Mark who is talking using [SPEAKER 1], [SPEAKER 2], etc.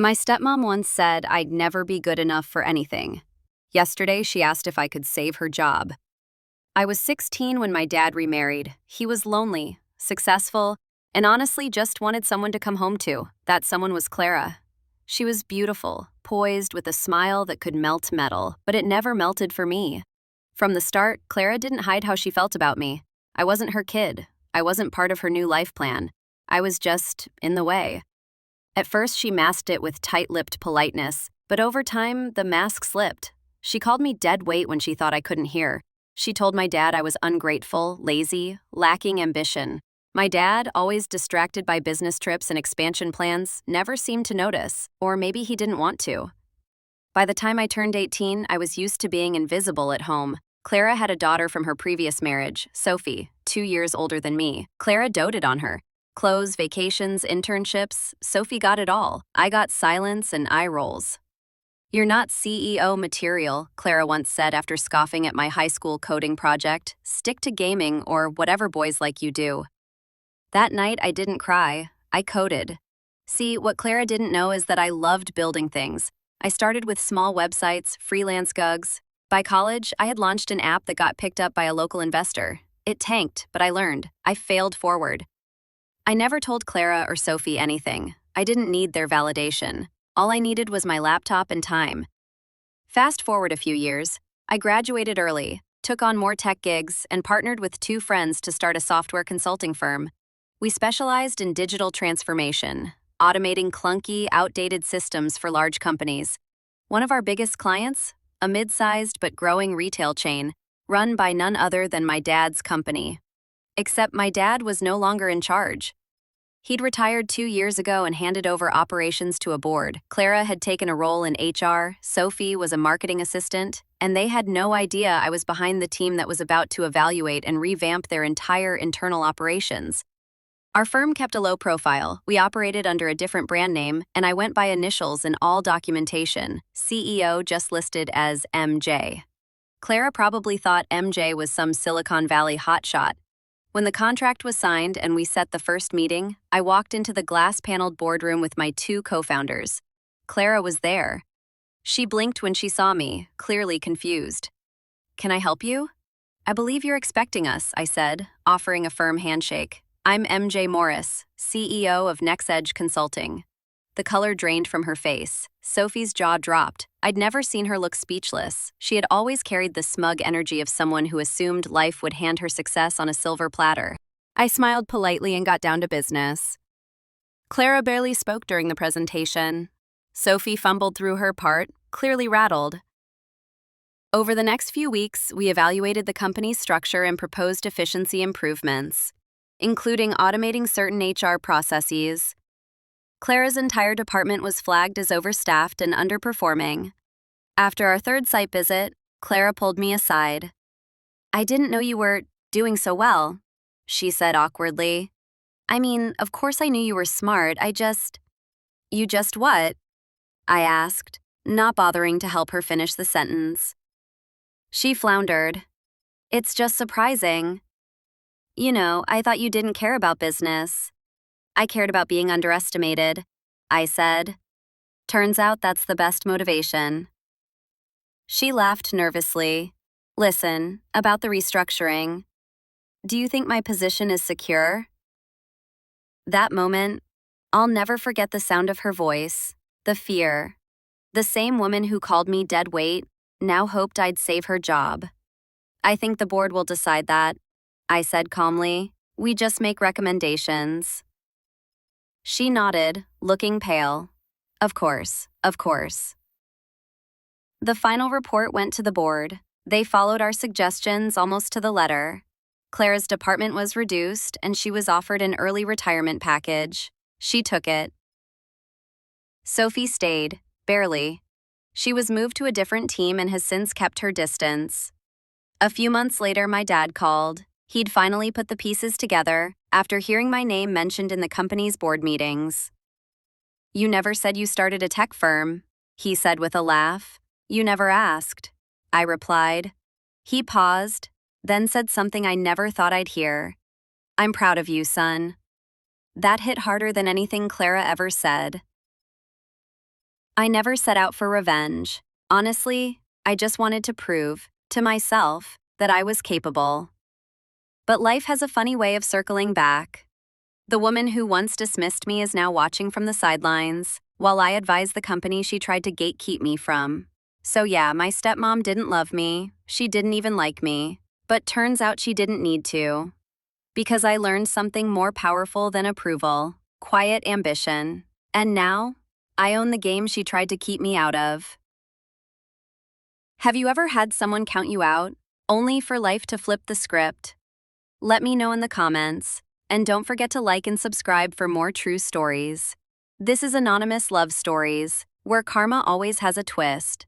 [SPEAKER 1] My stepmom once said I'd never be good enough for anything. Yesterday, she asked if I could save her job. I was 16 when my dad remarried. He was lonely, successful, and honestly just wanted someone to come home to. That someone was Clara. She was beautiful, poised with a smile that could melt metal, but it never melted for me. From the start, Clara didn't hide how she felt about me. I wasn't her kid. I wasn't part of her new life plan. I was just in the way. At first, she masked it with tight-lipped politeness, but over time, the mask slipped. She called me dead weight when she thought I couldn't hear. She told my dad I was ungrateful, lazy, lacking ambition. My dad, always distracted by business trips and expansion plans, never seemed to notice, or maybe he didn't want to. By the time I turned 18, I was used to being invisible at home. Clara had a daughter from her previous marriage, Sophie, 2 years older than me. Clara doted on her. Clothes, vacations, internships, Sophie got it all. I got silence and eye rolls. "You're not CEO material," Clara once said after scoffing at my high school coding project. "Stick to gaming or whatever boys like you do." That night, I didn't cry. I coded. See, what Clara didn't know is that I loved building things. I started with small websites, freelance gigs. By college, I had launched an app that got picked up by a local investor. It tanked, but I learned. I failed forward. I never told Clara or Sophie anything. I didn't need their validation. All I needed was my laptop and time. Fast forward a few years, I graduated early, took on more tech gigs, and partnered with 2 friends to start a software consulting firm. We specialized in digital transformation, automating clunky, outdated systems for large companies. One of our biggest clients, a mid-sized but growing retail chain, run by none other than my dad's company. Except my dad was no longer in charge. He'd retired 2 years ago and handed over operations to a board. Clara had taken a role in HR, Sophie was a marketing assistant, and they had no idea I was behind the team that was about to evaluate and revamp their entire internal operations. Our firm kept a low profile. We operated under a different brand name, and I went by initials in all documentation. CEO just listed as MJ. Clara probably thought MJ was some Silicon Valley hotshot. When the contract was signed and we set the first meeting, I walked into the glass-paneled boardroom with my 2 co-founders. Clara was there. She blinked when she saw me, clearly confused. "Can I help you?" "I believe you're expecting us," I said, offering a firm handshake. "I'm MJ Morris, CEO of NextEdge Consulting." The color drained from her face. Sophie's jaw dropped. I'd never seen her look speechless. She had always carried the smug energy of someone who assumed life would hand her success on a silver platter. I smiled politely and got down to business. Clara barely spoke during the presentation. Sophie fumbled through her part, clearly rattled. Over the next few weeks, we evaluated the company's structure and proposed efficiency improvements, including automating certain HR processes. Clara's entire department was flagged as overstaffed and underperforming. After our 3rd site visit, Clara pulled me aside. "I didn't know you were doing so well," she said awkwardly. "I mean, of course I knew you were smart, You just what?" I asked, not bothering to help her finish the sentence. She floundered. "It's just surprising. I thought you didn't care about business." "I cared about being underestimated," I said. "Turns out that's the best motivation." She laughed nervously. "Listen, about the restructuring. Do you think my position is secure?" That moment, I'll never forget the sound of her voice, the fear. The same woman who called me dead weight now hoped I'd save her job. "I think the board will decide that," I said calmly. "We just make recommendations." She nodded, looking pale. Of course. The final report went to the board. They followed our suggestions almost to the letter. Clara's department was reduced, and she was offered an early retirement package. She took it. Sophie stayed, barely. She was moved to a different team and has since kept her distance. A few months later, my dad called. He'd finally put the pieces together after hearing my name mentioned in the company's board meetings. "You never said you started a tech firm," he said with a laugh. "You never asked," I replied. He paused, then said something I never thought I'd hear. "I'm proud of you, son." That hit harder than anything Clara ever said. I never set out for revenge. Honestly, I just wanted to prove, to myself, that I was capable. But life has a funny way of circling back. The woman who once dismissed me is now watching from the sidelines, while I advise the company she tried to gatekeep me from. So yeah, my stepmom didn't love me, she didn't even like me, but turns out she didn't need to. Because I learned something more powerful than approval, quiet ambition. And now, I own the game she tried to keep me out of. Have you ever had someone count you out, only for life to flip the script? Let me know in the comments, and don't forget to like and subscribe for more true stories. This is Anonymous Love Stories, where karma always has a twist.